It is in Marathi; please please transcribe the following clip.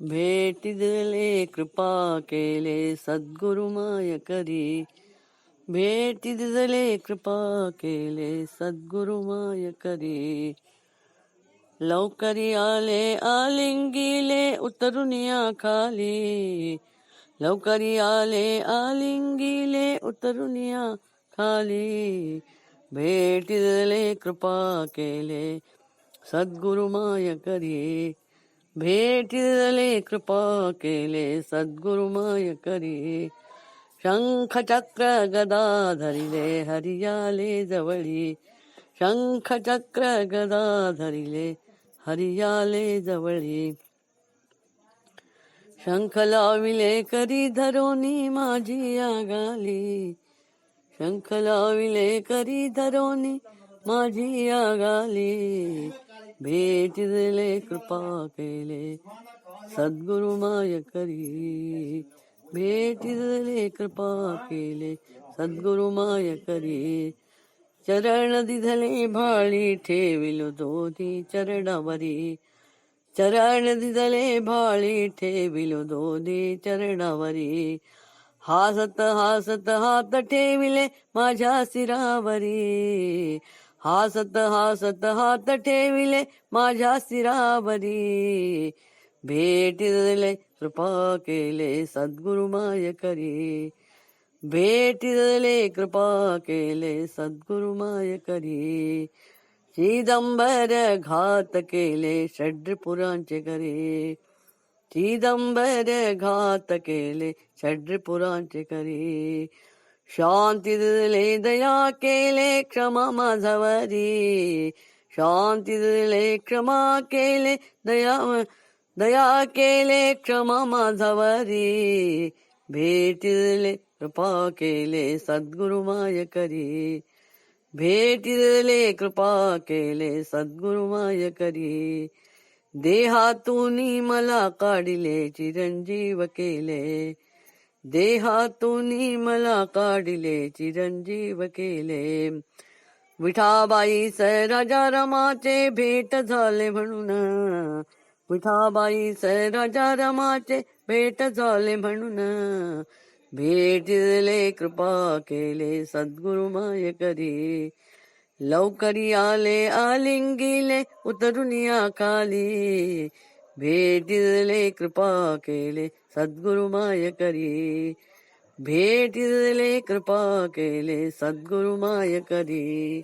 भेटिले कृपा केले सद्गुरु माय करी. भेटिले कृपा केले सद्गुरु माय करी. लवकरी आले आलिंगिले उतरून या खाली. लवकरी आले आलिंगिले उतरून या खाली. भेटिले कृपा केले सद्गुरु माय करी. भेटिले कृपा केले सद्गुरु माय करी. शंख चक्र गदा धरिले हरियाले जवळी. शंख चक्र गदा धरिले हरियाले जवळी. शंख लाविले करी धरोनी माझी आगाली. शंख लाविले करी धरोनी माझी आगाली. भेटिले कृपा केले सद्गुरु माय करी. भेटिले कृपा केले सद्गुरु माय करी. चरण दिधले भाळी ठेविलो दोन्ही चरणावरी. चरण दिधले भाळी ठेविलो दोन्ही चरणावरी. हासत हासत हात ठेविले माझ्या सिरावरी. हासत हासत हात ठेविले माझ्या सिरावरी. भेटिले कृपा केले सद्गुरु माय करी. भेटिले कृपा केले सद्गुरु माय करी. चिदंबर घात केले षड्रिपुरांचे करी. चिदंबर घात केले षड्रिपुरांचे करी. शांती दिले दया केले क्षमा माझावरी. शांती दिले क्षमा केले दया केले क्षमा माझावरी. भेटिले कृपा केले सद्गुरु माय करी. भेटिले कृपा केले सद्गुरु माय करी. देहातूनी मला काढिले चिरंजीव केले. देहातूनी मला काढिले चिरंजीव केले. विठाबाईस राजा रमाचे भेट झाले म्हणून. विठाबाईस राजा रमाचे भेट झाले म्हणून. भेटिले कृपा केले सद्गुरु माय करी. लवकरी आले आलिंगिले उतरून या खाली. भेटिले कृपा केले सद्गुरु माय करी. भेटिले कृपा केले सद्गुरु माय करी.